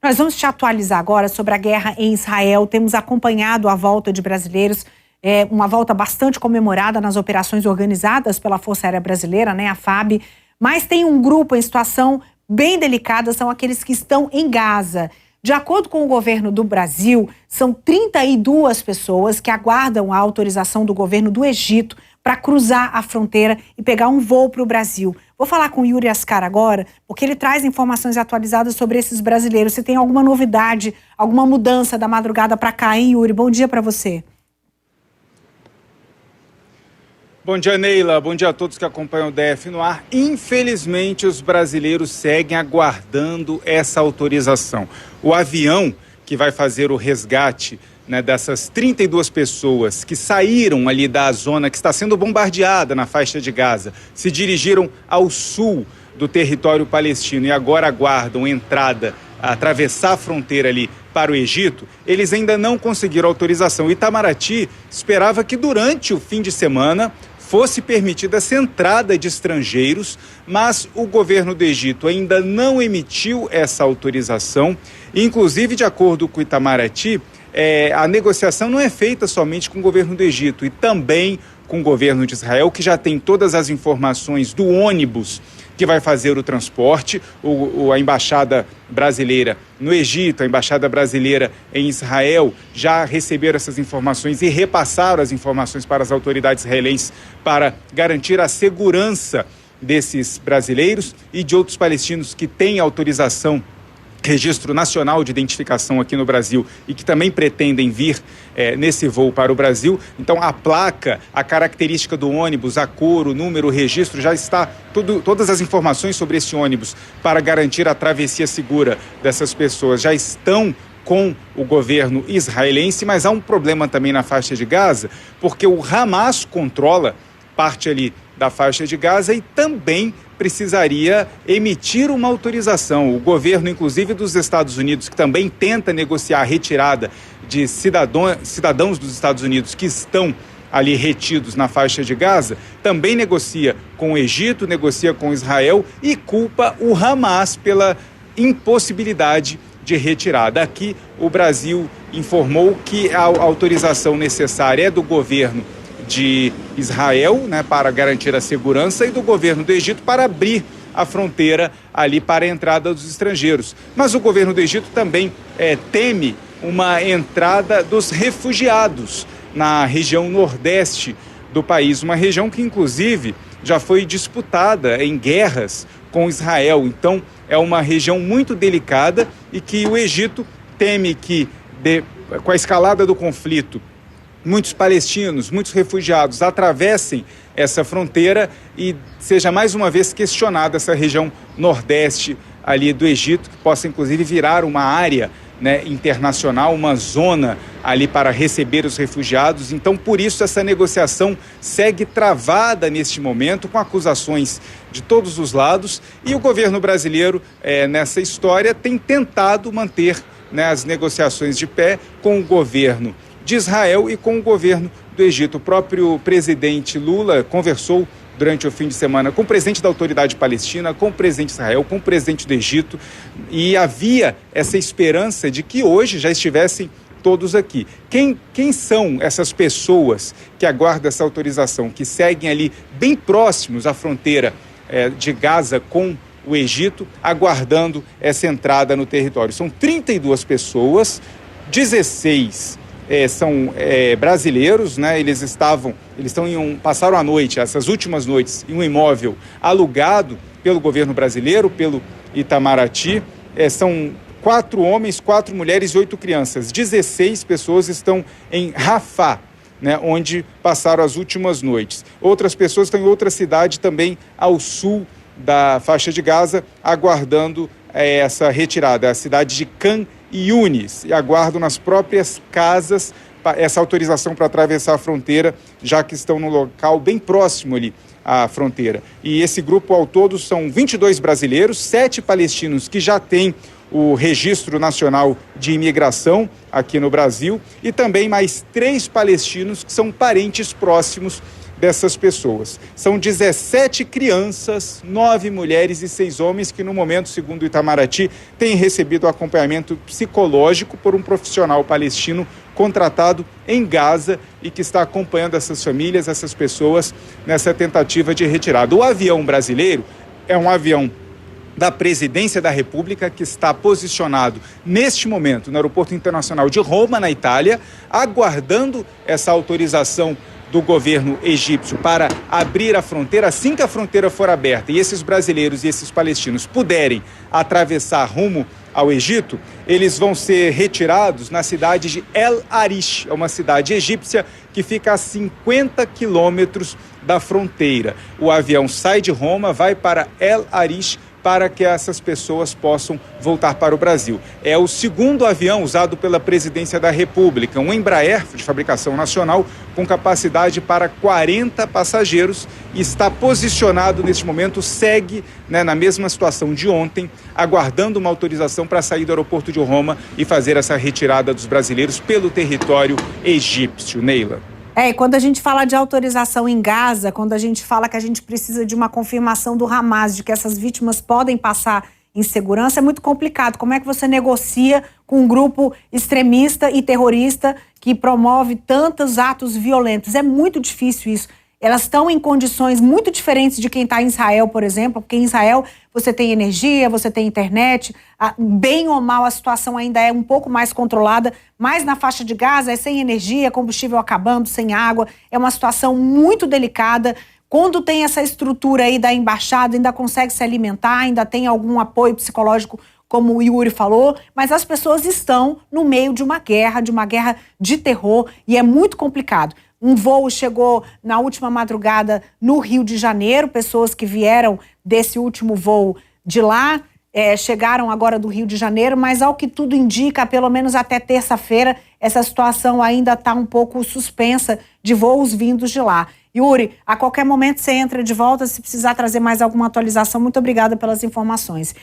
Nós vamos te atualizar agora sobre a guerra em Israel. Temos acompanhado a volta de brasileiros, uma volta bastante comemorada nas operações organizadas pela Força Aérea Brasileira, né, a FAB. Mas tem um grupo em situação bem delicada, são aqueles que estão em Gaza. De acordo com o governo do Brasil, são 32 pessoas que aguardam a autorização do governo do Egito para cruzar a fronteira e pegar um voo para o Brasil. Vou falar com o Yuri Ascar agora, porque ele traz informações atualizadas sobre esses brasileiros. Se tem alguma novidade, alguma mudança da madrugada para cá, hein, Yuri? Bom dia para você. Bom dia, Neila. Bom dia a todos que acompanham o DF no ar. Infelizmente, os brasileiros seguem aguardando essa autorização. O avião que vai fazer o resgate, né, dessas 32 pessoas que saíram ali da zona que está sendo bombardeada na faixa de Gaza, se dirigiram ao sul do território palestino e agora aguardam entrada, atravessar a fronteira ali para o Egito, eles ainda não conseguiram autorização. Itamaraty esperava que durante o fim de semana fosse permitida essa entrada de estrangeiros, mas o governo do Egito ainda não emitiu essa autorização. Inclusive, de acordo com o Itamaraty, a negociação não é feita somente com o governo do Egito e também com o governo de Israel, que já tem todas as informações do ônibus que vai fazer o transporte. A embaixada brasileira no Egito, a embaixada brasileira em Israel já receberam essas informações e repassaram as informações para as autoridades israelenses para garantir a segurança desses brasileiros e de outros palestinos que têm autorização, registro nacional de identificação aqui no Brasil e que também pretendem vir nesse voo para o Brasil. Então a placa, a característica do ônibus, a cor, o número, o registro, já está todas as informações sobre esse ônibus para garantir a travessia segura dessas pessoas já estão com o governo israelense, mas há um problema também na faixa de Gaza, porque o Hamas controla parte ali da faixa de Gaza e também precisaria emitir uma autorização. O governo, inclusive dos Estados Unidos, que também tenta negociar a retirada de cidadãos dos Estados Unidos que estão ali retidos na faixa de Gaza, também negocia com o Egito, negocia com Israel e culpa o Hamas pela impossibilidade de retirada. Aqui, o Brasil informou que a autorização necessária é do governo de Israel, né, para garantir a segurança, e do governo do Egito para abrir a fronteira ali para a entrada dos estrangeiros. Mas o governo do Egito também teme uma entrada dos refugiados na região nordeste do país, uma região que inclusive já foi disputada em guerras com Israel. Então é uma região muito delicada e que o Egito teme que, com a escalada do conflito, muitos palestinos, muitos refugiados atravessem essa fronteira e seja mais uma vez questionada essa região nordeste ali do Egito, que possa inclusive virar uma área, né, internacional, uma zona ali para receber os refugiados. Então, por isso, essa negociação segue travada neste momento, com acusações de todos os lados, e o governo brasileiro, nessa história, tem tentado manter, né, as negociações de pé com o governo de Israel e com o governo do Egito. O próprio presidente Lula conversou durante o fim de semana com o presidente da Autoridade Palestina, com o presidente de Israel, com o presidente do Egito, e havia essa esperança de que hoje já estivessem todos aqui. Quem são essas pessoas que aguardam essa autorização, que seguem ali bem próximos à fronteira de Gaza com o Egito, aguardando essa entrada no território? São 32 pessoas, 16 são brasileiros, né? Passaram a noite, essas últimas noites, em um imóvel alugado pelo governo brasileiro, pelo Itamaraty. São 4 homens, 4 mulheres e 8 crianças. 16 pessoas estão em Rafah, né, onde passaram as últimas noites. Outras pessoas estão em outra cidade também ao sul da faixa de Gaza, aguardando essa retirada, a cidade de Khan Yunis, e aguardam nas próprias casas essa autorização para atravessar a fronteira, já que estão no local bem próximo ali à fronteira. E esse grupo ao todo são 22 brasileiros, 7 palestinos que já têm o Registro Nacional de Imigração aqui no Brasil, e também mais 3 palestinos que são parentes próximos dessas pessoas. São 17 crianças, 9 mulheres e 6 homens que, no momento, segundo o Itamaraty, têm recebido acompanhamento psicológico por um profissional palestino contratado em Gaza e que está acompanhando essas famílias, essas pessoas, nessa tentativa de retirada. O avião brasileiro é um avião da Presidência da República, que está posicionado neste momento no Aeroporto Internacional de Roma, na Itália, aguardando essa autorização do governo egípcio para abrir a fronteira. Assim que a fronteira for aberta e esses brasileiros e esses palestinos puderem atravessar rumo ao Egito, eles vão ser retirados na cidade de El Arish, é uma cidade egípcia que fica a 50 quilômetros da fronteira. O avião sai de Roma, vai para El Arish, para que essas pessoas possam voltar para o Brasil. É o segundo avião usado pela Presidência da República, um Embraer de fabricação nacional com capacidade para 40 passageiros e está posicionado neste momento, segue na mesma situação de ontem, aguardando uma autorização para sair do aeroporto de Roma e fazer essa retirada dos brasileiros pelo território egípcio. Neila. E quando a gente fala de autorização em Gaza, quando a gente fala que a gente precisa de uma confirmação do Hamas de que essas vítimas podem passar em segurança, é muito complicado. Como é que você negocia com um grupo extremista e terrorista que promove tantos atos violentos? É muito difícil isso. Elas estão em condições muito diferentes de quem está em Israel, por exemplo, porque em Israel você tem energia, você tem internet, bem ou mal a situação ainda é um pouco mais controlada, mas na faixa de Gaza é sem energia, combustível acabando, sem água, é uma situação muito delicada. Quando tem essa estrutura aí da embaixada, ainda consegue se alimentar, ainda tem algum apoio psicológico, como o Yuri falou, mas as pessoas estão no meio de uma guerra de terror e é muito complicado. Um voo chegou na última madrugada no Rio de Janeiro, pessoas que vieram desse último voo de lá, chegaram agora do Rio de Janeiro, mas ao que tudo indica, pelo menos até terça-feira, essa situação ainda está um pouco suspensa de voos vindos de lá. Yuri, a qualquer momento você entra de volta, se precisar trazer mais alguma atualização, muito obrigada pelas informações.